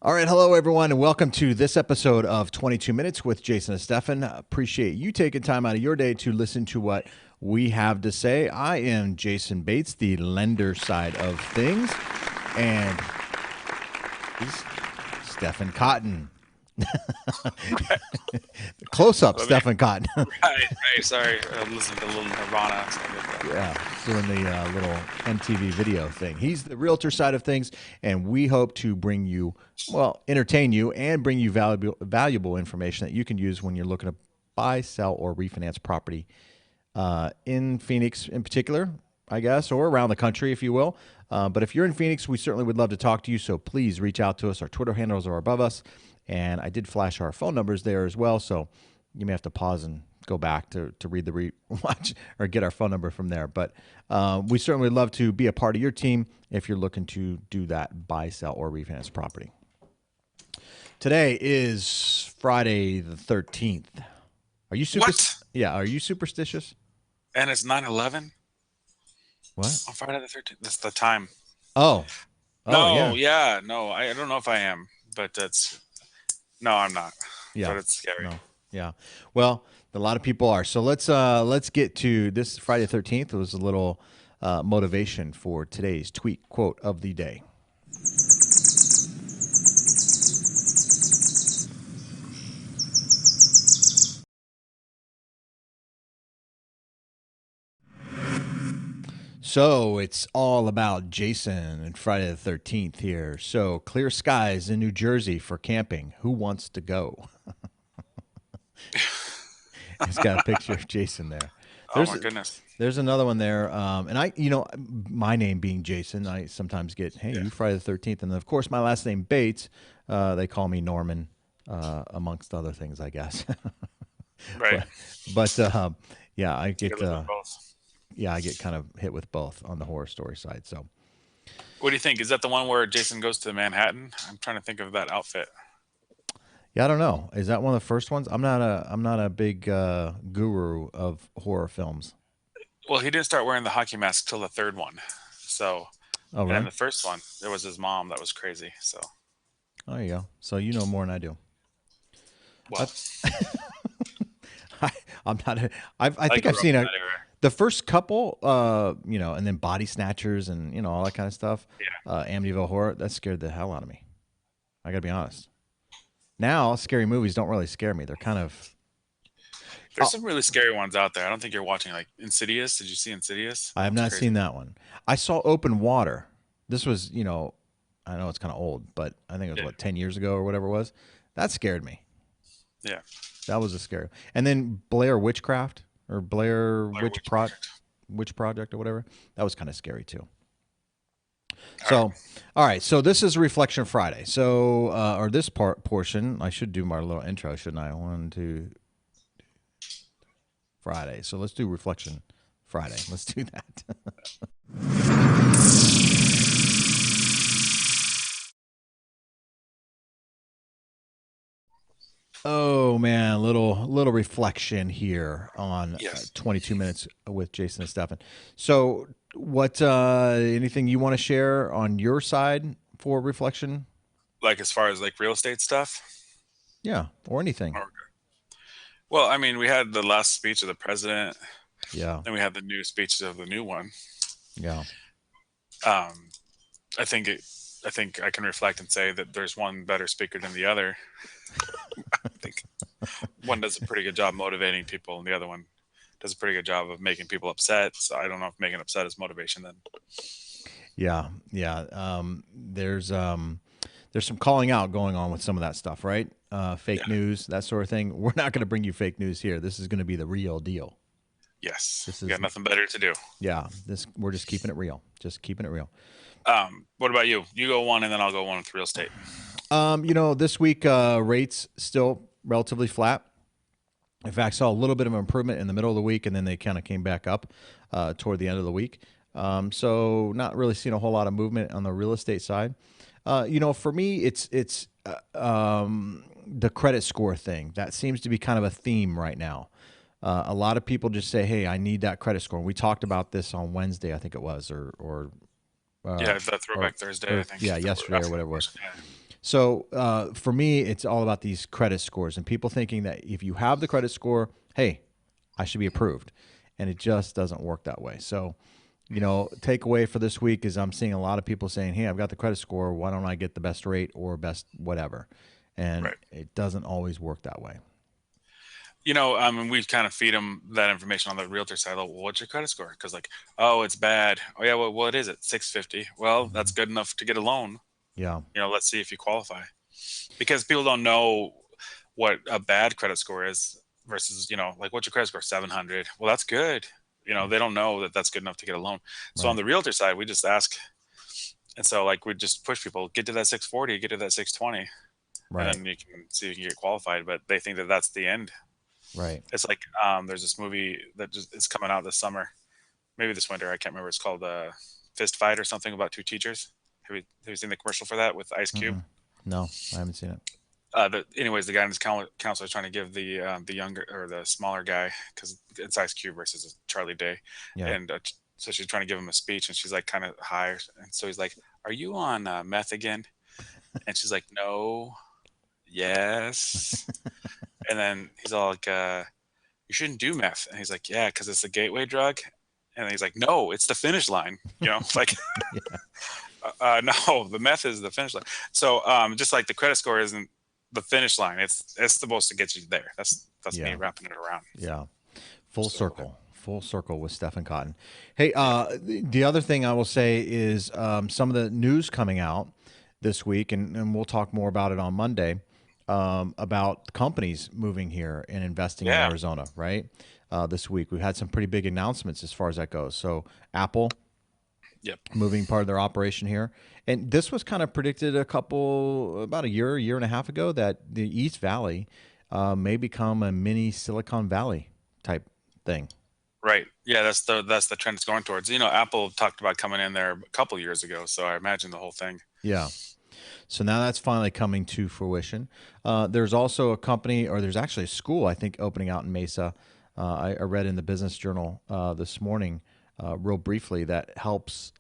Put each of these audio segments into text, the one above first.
All right, hello everyone, and welcome to this episode of 22 Minutes with Jayson and Stefan. Appreciate you taking time out of your day to listen to what we have to say. I am Jayson Bates, the lender side of things, and he's Stefan Cotton. Close up, Stefan Cotton. Right. Sorry, I'm listening to a little Nirvana. So Yeah, doing the little MTV video thing. He's the realtor side of things, and we hope to bring you, well, entertain you and bring you valuable information that you can use when you're looking to buy, sell, or refinance property in Phoenix in particular, I guess, or around the country, if you will. But if you're in Phoenix, we certainly would love to talk to you, so please reach out to us. Our Twitter handles are above us, and I did flash our phone numbers there as well, so you may have to pause and go back to read the watch or get our phone number from there. But we certainly would love to be a part of your team if you're looking to do that buy, sell, or refinance property. Today is Friday the 13th. Are you what? Yeah, are you superstitious? And it's 9/11 What? on Friday the 13th. That's the time. Oh. Oh, No, yeah. yeah, no. I don't know if I am, but that's no, I'm not. Yeah. But it's scary. No. Yeah. Well, a lot of people are. So let's get to this Friday the 13th. It was a little motivation for today's tweet quote of the day. So it's all about Jayson and Friday the 13th here. So clear skies in New Jersey for camping. Who wants to go? It's got a picture of Jayson there. Oh There's my goodness. there's another one there, and my name being Jayson, I sometimes get, hey, Yeah. you Friday the 13th, and then of course my last name Bates, they call me Norman, amongst other things, I guess. Right. but but yeah, You live with both. I get kind of hit with both on the horror story side. So What do you think? Is that the one where Jason goes to Manhattan? I'm trying to think of that outfit. yeah, I don't know. Is that one of the first ones? I'm not a big guru of horror films. Well, he didn't start wearing the hockey mask till the third one. So, Oh, and in really? the first one, there was his mom that was crazy. So, Oh, there you go. So you know more than I do. I, well, I, I'm not. I I think I've grew up seen in that era. the first couple, and then Body Snatchers and all that kind of stuff. Yeah. Amityville Horror that scared the hell out of me. I gotta be honest. Now scary movies don't really scare me. They're kind of. There's Oh, some really scary ones out there. I don't think you're watching like Insidious. Did you see Insidious? I That have one's not crazy. seen that one. I saw Open Water. This was, I know it's kind of old, but I think it was Yeah. what 10 years ago or whatever it was. That scared me. Yeah. That was a scary. And then Blair Witchcraft or Blair Blair Witch Project. Witch Project or whatever. That was kind of scary too. All right. So, all right. So this is Reflection Friday. So, or this portion, I should do my little intro, shouldn't I? One, two, Friday. So let's do Reflection Friday. Let's do that. Oh man, little reflection here on Yes. 22 minutes with Jayson and Stefan. So, what anything you want to share on your side for reflection? Like as far as like real estate stuff. Yeah, or anything. Or, well, I mean, we had the last speech of the president, Yeah, then we had the new speeches of the new one. yeah, Um, I think it, I think I can reflect and say that there's one better speaker than the other. I think one does a pretty good job motivating people, and the other one does a pretty good job of making people upset. So I don't know if making upset is motivation then. yeah. There's some calling out going on with some of that stuff, right? Fake Yeah. news, that sort of thing. We're not going to bring you fake news here. This is going to be the real deal. Yes. This We is got nothing better to do. Yeah. This we're just keeping it real. Just keeping it real. What about you? You go one, and then I'll go one with real estate. This week rates still relatively flat. In fact, saw a little bit of improvement in the middle of the week, and then they kind of came back up toward the end of the week. So not really seeing a whole lot of movement on the real estate side. For me, it's the credit score thing that seems to be kind of a theme right now. A lot of people just say, "Hey, I need that credit score." And we talked about this on Wednesday, I think it was, or Yeah, the or Throwback Thursday, I think. yeah, That we're yesterday or asking that whatever it was. question. Yeah. So for me, it's all about these credit scores and people thinking that if you have the credit score, hey, I should be approved. And it just doesn't work that way. So, takeaway for this week is I'm seeing a lot of people saying, hey, I've got the credit score. Why don't I get the best rate or best whatever? And Right. it doesn't always work that way. And we kind of feed them that information on the realtor side. Like, well, what's your credit score? Because like, oh, it's bad. Oh yeah, well, what is it? 650. Well, that's Hmm. good enough to get a loan. Yeah. Let's see if you qualify. Because people don't know what a bad credit score is versus, like what's your credit score? 700. Well, that's good. They don't know that that's good enough to get a loan. So on Right. the realtor side, we just ask, and so like we just push people get to that 640, get to that 620, and Right. then you can see if you can get qualified. But they think that that's the end. Right. It's like there's this movie that just is coming out this summer, maybe this winter. I can't remember. It's called Fist Fight or something about two teachers. Have you seen the commercial for that with Ice Cube? Mm-mm. No, I haven't seen it. Anyways, the guy in his counselor is trying to give the younger or the smaller guy, because it's Ice Cube versus Charlie Day, Yeah. and so she's trying to give him a speech, and she's like kind of high, and so he's like, "Are you on meth again?" And she's like, "No, yes," and then he's all like, "You shouldn't do meth," and he's like, "Yeah, because it's a gateway drug," and he's like, "No, it's the finish line," like. Yeah. No, the meth is the finish line. So just like the credit score isn't the finish line, it's supposed to get you there. That's me Yeah. wrapping it around. Yeah. Full So circle. Full circle with Stephen Cotton. Hey, the other thing I will say is some of the news coming out this week, and we'll talk more about it on Monday, about companies moving here and investing in yeah, Arizona, right? This week. We've had some pretty big announcements as far as that goes. So, Apple yep, moving part of their operation here. And this was kind of predicted about a year and a half ago, that the East Valley may become a mini Silicon Valley type thing. right. Yeah, that's the trend it's going towards. Apple talked about coming in there a couple years ago, so I imagine the whole thing. Yeah. So now that's finally coming to fruition. There's also a company, or there's actually a school, I think, opening out in Mesa. I read in the Business Journal this morning, real briefly, that helps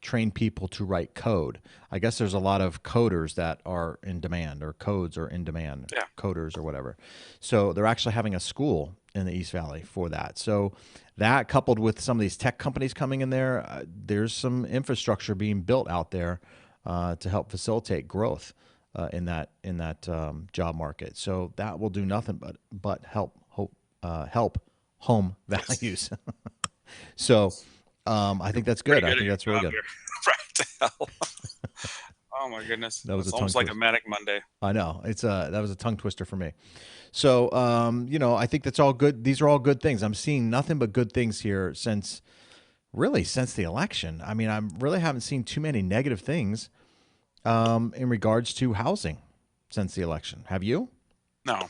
train people to write code. I guess there's a lot of coders that are in demand, or codes are in demand, Yeah, coders or whatever. So they're actually having a school in the East Valley for that. So that, coupled with some of these tech companies coming in there, there's some infrastructure being built out there to help facilitate growth in that job market. So that will do nothing but help home yes. values. So I think that's good. Pretty I good at think your that's really job good. here. Right. Hell. Oh my goodness, That was that's a tongue almost like a twist. manic Monday. I know that was a tongue twister for me. So I think that's all good. These are all good things. I'm seeing nothing but good things here since the election. I mean, I really haven't seen too many negative things in regards to housing since the election. Have you? No,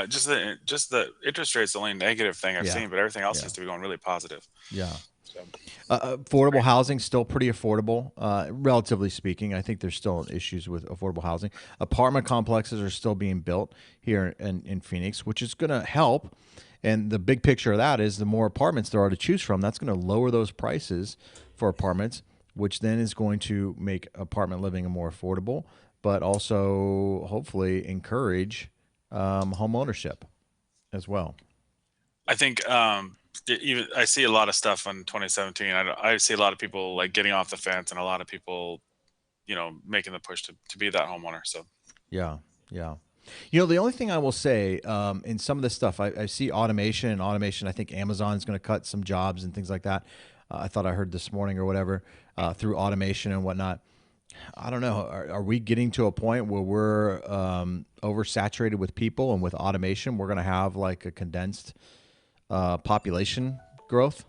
just the interest rate's the only negative thing I've Yeah. seen, but everything else Yeah. seems to be going really positive. Yeah. So it's Affordable great. housing still pretty affordable, relatively speaking. I think there's still issues with affordable housing. Apartment complexes are still being built here in Phoenix, which is going to help. And the big picture of that is the more apartments there are to choose from, that's going to lower those prices for apartments, which then is going to make apartment living more affordable, but also hopefully encourage home ownership as well. I think even I see a lot of stuff in 2017. I see a lot of people like getting off the fence, and a lot of people, making the push to be that homeowner. So Yeah, yeah. The only thing I will say in some of this stuff, I see automation and automation. I think Amazon's going to cut some jobs and things like that. I thought I heard this morning or whatever through automation and whatnot. I don't know. Are we getting to a point where we're oversaturated with people, and with automation, we're going to have like a condensed population growth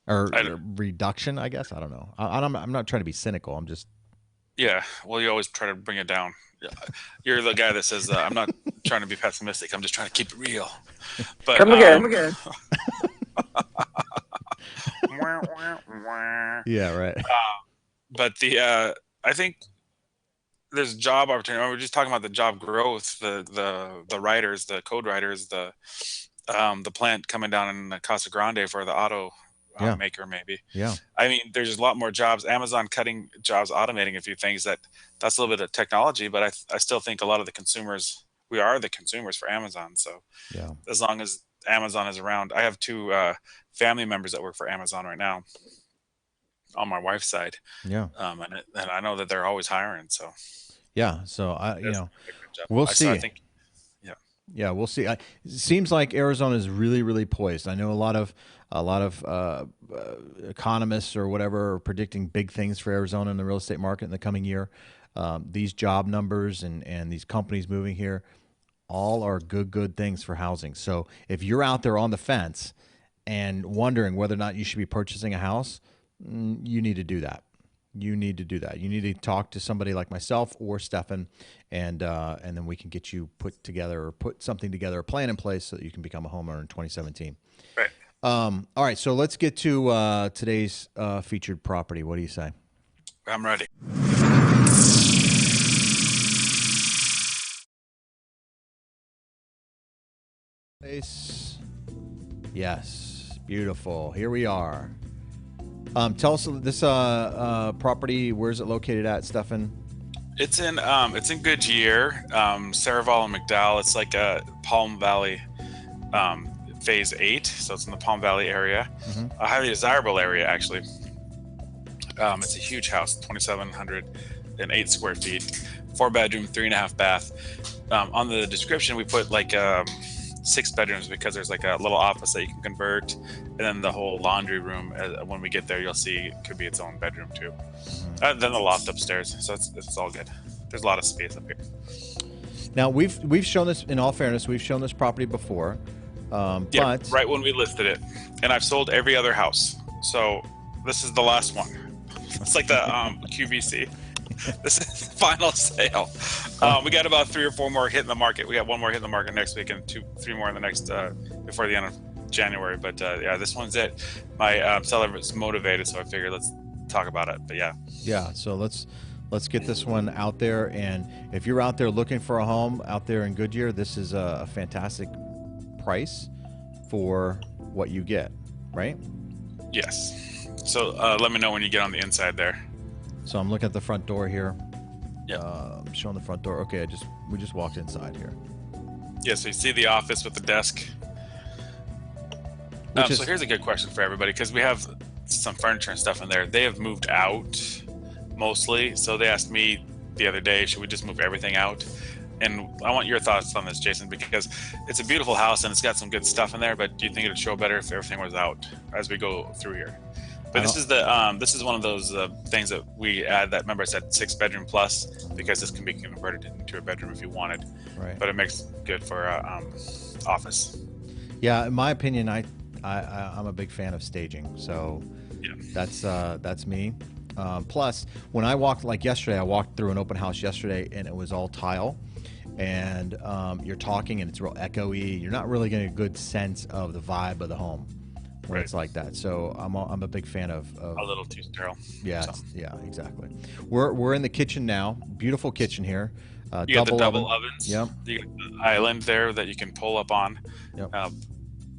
or I, reduction? I guess I don't know. I'm not trying to be cynical. I'm just yeah, well, you always try to bring it down. Yeah, you're the guy that says I'm not trying to be pessimistic. I'm just trying to keep it real. But Come again. yeah, right. but I think there's job opportunity. We are just talking about the job growth, the writers, the code writers, the plant coming down in Casa Grande for the auto Yeah. maker, maybe. Yeah. I mean, there's a lot more jobs. Amazon cutting jobs, automating a few things. That's a little bit of technology, but I still think a lot of the consumers, we are the consumers for Amazon. So Yeah. as long as Amazon is around, I have two family members that work for Amazon right now on my wife's side, Yeah. and I know that they're always hiring. So Yeah. So that's a good job. we'll So I see. think, yeah, Yeah, we'll see. It seems like Arizona is really, really poised. I know a lot of economists or whatever are predicting big things for Arizona in the real estate market in the coming year. These job numbers and these companies moving here, all are good things for housing. So if you're out there on the fence and wondering whether or not you should be purchasing a house, you need to do that. You need to do that. You need to talk to somebody like myself or Stefan, and then we can get you put together or put something together, a plan in place so that you can become a homeowner in 2017. right. All right, so let's get to today's featured property. What do you say? I'm ready. Place. Yes, beautiful. Here we are. Tell us this property. Where's it located at, Stefan? It's in Goodyear, Saraval and McDowell. It's like a Palm Valley, phase 8, so it's in the Palm Valley area, a highly desirable area actually. It's a huge house, 2,708 square feet, 4-bedroom, 3.5 bath. On the description, we put like 6 bedrooms because there's like a little office that you can convert, and then the whole laundry room. When we get there, you'll see it could be its own bedroom too. Then the loft upstairs, so it's all good. There's a lot of space up here. Now we've shown this. In all fairness, we've shown this property before, Yeah, but right when we listed it, and I've sold every other house, so this is the last one. It's like the QVC. This is the final sale. We got about 3 or 4 more hitting the market. We got 1 more hitting the market next week, and 3 more in the next before the end of January. But yeah, this one's it. My seller was motivated, so I figured let's talk about it. But yeah, so let's get this one out there. And if you're out there looking for a home out there in Goodyear, this is a fantastic price for what you get, right? yes. So let me know when you get on the inside there. So I'm looking at the front door here. Yeah. I'm showing the front door. Okay, we just walked inside here. Yeah, so you see the office with the desk. So here's a good question for everybody, because we have some furniture and stuff in there. They have moved out mostly, so they asked me the other day, should we just move everything out? And I want your thoughts on this, Jason, because it's a beautiful house and it's got some good stuff in there, but do you think it would show better if everything was out as we go through here? But this is one of those things that we add that, remember I said 6-bedroom plus, because this can be converted into a bedroom if you wanted. Right. But it makes good for office. Yeah, in my opinion, I'm a big fan of staging. So yeah, that's me. Plus, when I walked, like yesterday, I walked through an open house yesterday, and it was all tile. And you're talking, and it's real echoey. You're not really getting a good sense of the vibe of the home when it's like that. So I'm a big fan of a little too sterile. Yeah, so. Yeah, exactly. We're in the kitchen now. Beautiful kitchen here. You got the double ovens. Yep. You got the island there that you can pull up on. Yep.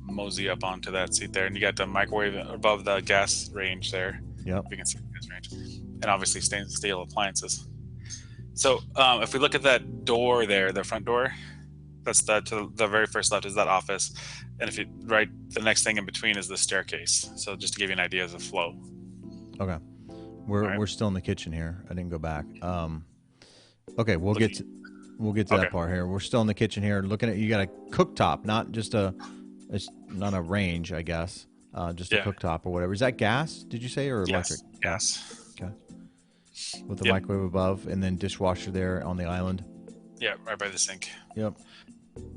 Mosey up onto that seat there, and you got the microwave above the gas range there. Yep. You can see the gas range, and obviously stainless steel appliances. So if we look at that door there, the front door, that's to the very first left is that office, and if you the next thing in between is the staircase. So just to give you an idea of the flow. Okay, we're still in the kitchen here. I didn't go back. Okay, we'll get to that part here. We're still in the kitchen here. Looking at, you got a cooktop, not just it's not a range, I guess. Just a cooktop or whatever. Is that gas? Did you say, or electric? Gas. Okay. With the microwave above, and then dishwasher there on the island. Yeah, right by the sink. Yep.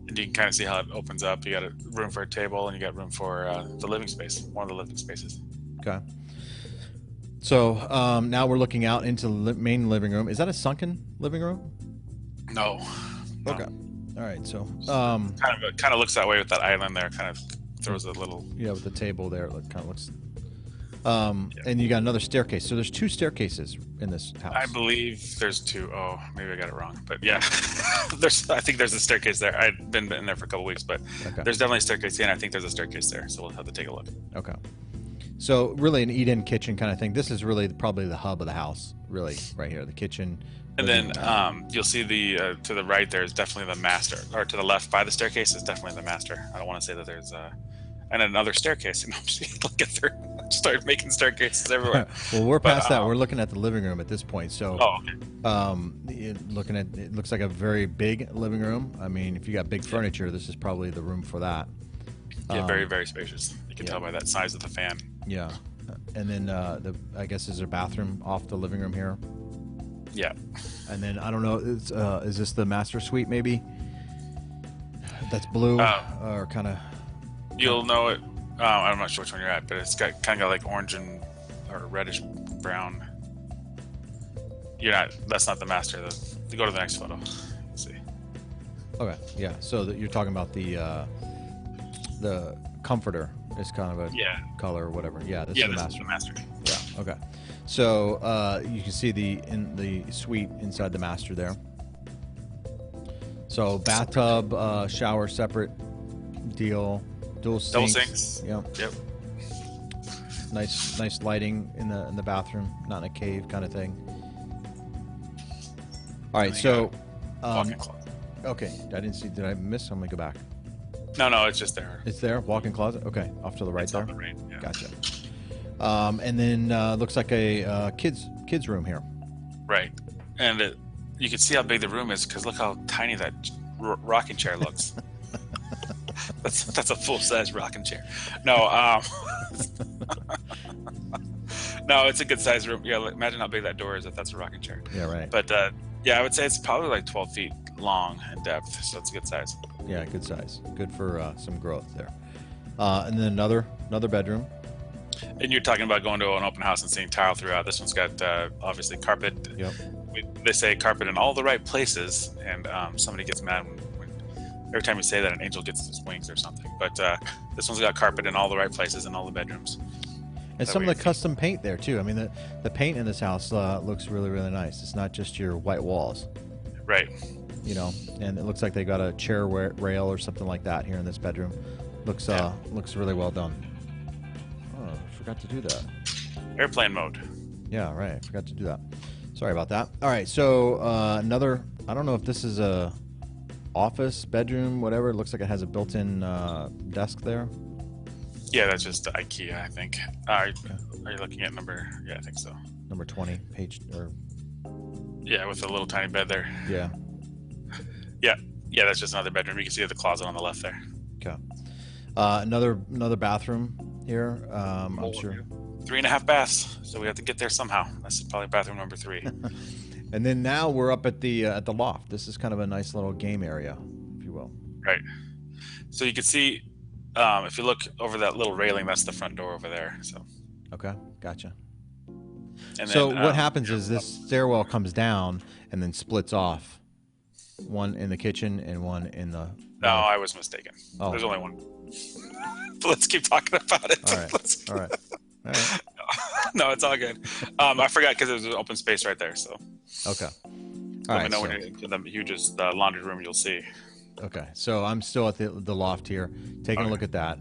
And you can kind of see how it opens up. You got a room for a table, and you got room for the living space, one of the living spaces. Okay. So now we're looking out into the main living room. Is that a sunken living room? No. Okay. All right. So kind of looks that way with that island there. Kind of throws a little. Yeah, with the table there, it kind of looks. And you got another staircase. So there's 2 staircases in this house. I believe there's 2. Oh, maybe I got it wrong. But yeah, I think there's a staircase there. I've been in there for a couple weeks, but there's definitely a staircase here, and I think there's a staircase there. So we'll have to take a look. Okay. So really an eat-in kitchen kind of thing. This is really probably the hub of the house, really, right here. The kitchen, And living then room. you'll see the to the right there is definitely the master, or to the left by the staircase is definitely the master. I don't want to say that there's and another staircase. And I'm just look at there, start making staircases everywhere. Well, we're But past that. We're looking at the living room at this point. So, oh, okay. looking at it looks like a very big living room. I mean, if you got big furniture, this is probably the room for that. Yeah, very very spacious. You can yeah. tell by that size of the fan. Yeah, and then I guess is there a bathroom off the living room here? Yeah. And then I don't know, is this the master suite maybe? That's blue or kind of. You'll know it. I'm not sure which one you're at, but it's got kind of got like orange and or reddish brown. You're not. That's not the master. Go to the next photo. Let's see. Okay, yeah. So you're talking about the comforter is kind of a color or whatever. Yeah, this is the master. Is the master. Yeah. Okay. So you can see in the suite inside the master there. So bathtub, shower separate deal, dual sinks. Yep. Nice lighting in the bathroom, not in a cave kind of thing. All right, so walk-in closet. Okay, I didn't see. Did I miss? I'm gonna go back. No, it's just there. It's there. Walk-in closet. Okay, off to the right there. On the right, yeah. Gotcha. And then looks like a kids room here. Right, and you can see how big the room is because look how tiny that rocking chair looks. that's a full-size rocking chair. No, no, it's a good size room. Yeah, imagine how big that door is if that's a rocking chair. Yeah, right. But yeah, I would say it's probably like 12 feet long in depth, so it's a good size. Yeah, good size. Good for some growth there. And then another bedroom. And you're talking about going to an open house and seeing tile throughout. This one's got obviously carpet. Yep. They say carpet in all the right places, and somebody gets mad when every time you say that an angel gets his wings or something. But this one's got carpet in all the right places in all the bedrooms. And some of the custom paint there too. I mean, the paint in this house looks really, really nice. It's not just your white walls. Right. You know, and it looks like they got a chair rail or something like that here in this bedroom. Looks really well done. Oh, I forgot to do that. Airplane mode. Yeah, right. I forgot to do that. Sorry about that. All right, so another. I don't know if this is a office, bedroom, whatever. It looks like it has a built-in desk there. Yeah, that's just IKEA, I think. Are you looking at number? Yeah, I think so. Number 20 page or. Yeah, with a little tiny bed there. Yeah. Yeah, that's just another bedroom. You can see the closet on the left there. Okay. Another bathroom here. I'm sure. 3.5 baths, so we have to get there somehow. That's probably bathroom number 3. And then now we're up at the loft. This is kind of a nice little game area, if you will. Right. So you can see, if you look over that little railing, that's the front door over there. So. Okay, gotcha. And so then, what happens is this stairwell comes down and then splits off. One in the kitchen and one in the. No, I was mistaken. Oh. There's only one. But let's keep talking about it. All right. All right. No, it's all good. I forgot because there's an open space right there. So. Okay. Let me know when you're into the hugest laundry room you'll see. Okay, so I'm still at the loft here, taking a look at that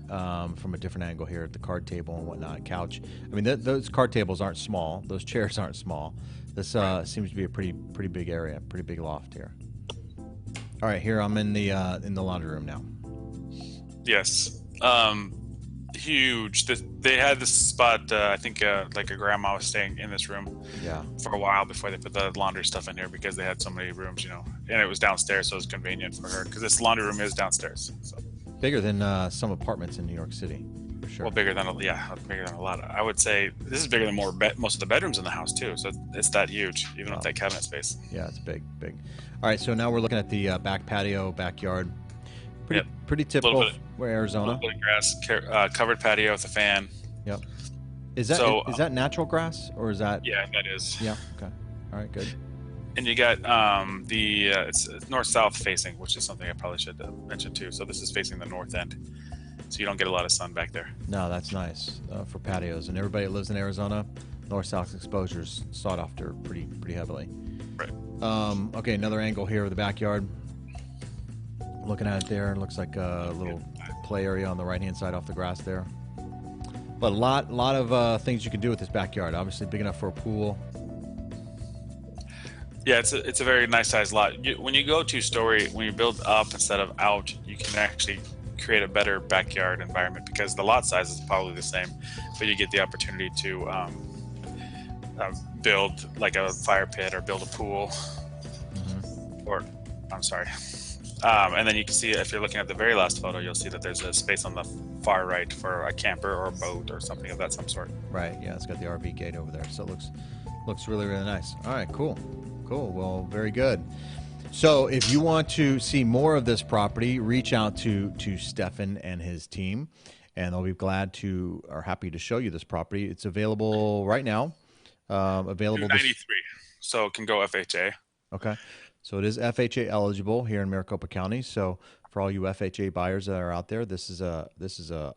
from a different angle here at the card table and whatnot, couch. I mean, those card tables aren't small. Those chairs aren't small. This seems to be a pretty big area, pretty big loft here. All right, here I'm in the laundry room now. Yes, huge. They had this spot. I think like a grandma was staying in this room. Yeah. For a while before they put the laundry stuff in here because they had so many rooms, and it was downstairs, so it was convenient for her because this laundry room is downstairs. So. Bigger than some apartments in New York City, for sure. Well, bigger than a lot. I would say this is bigger than most of the bedrooms in the house too. So it's that huge, even with that cabinet space. Yeah, it's big. All right, so now we're looking at the back patio, backyard. Pretty typical for Arizona. A little bit of grass, covered patio with a fan. Yep. Is that natural grass or is that? Yeah, that is. Yeah. Okay. All right. Good. And you got it's north-south facing, which is something I probably should mention too. So this is facing the north end, so you don't get a lot of sun back there. No, that's nice for patios. And everybody that lives in Arizona, north-south exposures sought after pretty heavily. Right. Okay, another angle here of the backyard. Looking at it there, it looks like a little play area on the right-hand side off the grass there. But a lot of things you can do with this backyard. Obviously, big enough for a pool. Yeah, it's a very nice sized lot. When you go 2 story, when you build up instead of out, you can actually create a better backyard environment because the lot size is probably the same, but you get the opportunity to build like a fire pit or build a pool, or I'm sorry. And then you can see if you're looking at the very last photo, you'll see that there's a space on the far right for a camper or a boat or something of that some sort. Right. Yeah, it's got the RV gate over there, so it looks really really nice. All right, cool. Cool. Well, very good. So, if you want to see more of this property, reach out to Stefan and his team, and they'll be glad to or happy to show you this property. It's available right now. Available this. 93, so it can go FHA. Okay. So it is FHA eligible here in Maricopa County. So for all you FHA buyers that are out there, this is a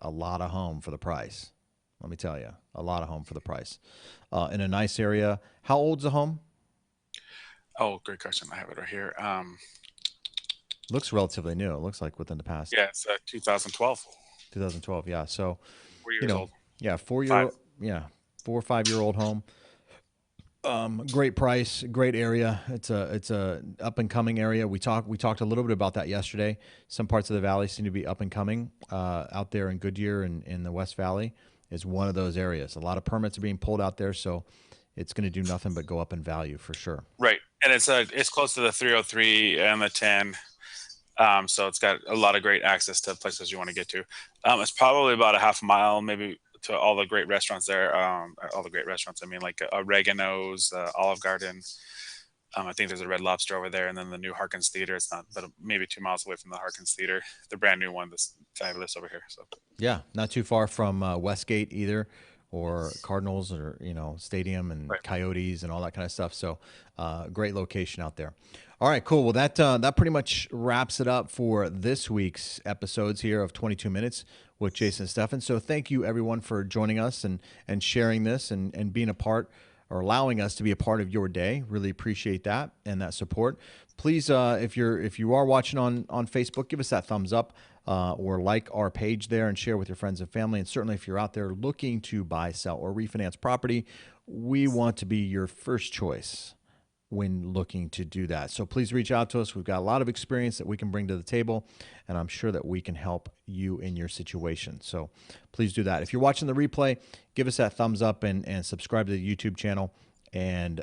lot of home for the price. Let me tell you, a lot of home for the price. In a nice area. How old's the home? Oh, great question. I have it right here. Looks relatively new. It looks like within the past Yeah, it's 2012. 2012. Yeah. So, 4 years old. yeah, 5. yeah, 4 or 5 year old home. Great price, great area. It's a up and coming area. We talked a little bit about that yesterday. Some parts of the valley seem to be up and coming. Out there in Goodyear and in the West Valley is one of those areas. A lot of permits are being pulled out there, so it's going to do nothing but go up in value for sure. Right, and it's close to the 303 and the 10. So it's got a lot of great access to places you want to get to. It's probably about a half mile, maybe, to all the great restaurants there. All the great restaurants. I mean, like Oregano's, Olive Garden. I think there's a Red Lobster over there, and then the new Harkins Theater. It's not, but maybe 2 miles away from the Harkins Theater, the brand new one that's fabulous over here. So Yeah, not too far from Westgate either, or Cardinals, or Stadium and right. Coyotes and all that kind of stuff. So, great location out there. All right, cool. Well, that pretty much wraps it up for this week's episodes here of 22 Minutes with Jayson and Stefan. So, thank you everyone for joining us and sharing this and being a part, or allowing us to be a part of your day. Really appreciate that and that support. Please, if you are watching on Facebook, give us that thumbs up. Or like our page there and share with your friends and family. And certainly if you're out there looking to buy, sell, or refinance property, we want to be your first choice when looking to do that. So please reach out to us. We've got a lot of experience that we can bring to the table, and I'm sure that we can help you in your situation. So please do that. If you're watching the replay, give us that thumbs up and subscribe to the YouTube channel and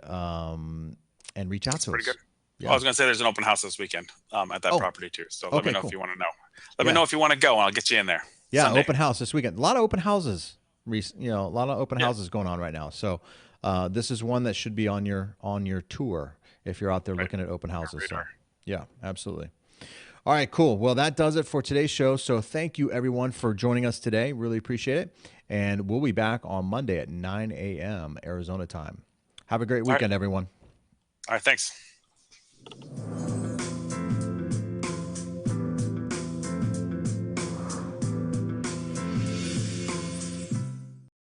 reach out to us. Pretty good. Yeah. Well, I was going to say there's an open house this weekend at that property too. So let me know cool. if you want to know. Let me know if you want to go, and I'll get you in there. Yeah, Sunday. open house this weekend. A lot of open houses. A lot of open houses going on right now. So this is one that should be on your tour if you're out there looking at open houses. So, yeah, absolutely. All right, cool. Well, that does it for today's show. So thank you everyone for joining us today. Really appreciate it. And we'll be back on Monday at 9 a.m. Arizona time. Have a great weekend, everyone. All right, thanks.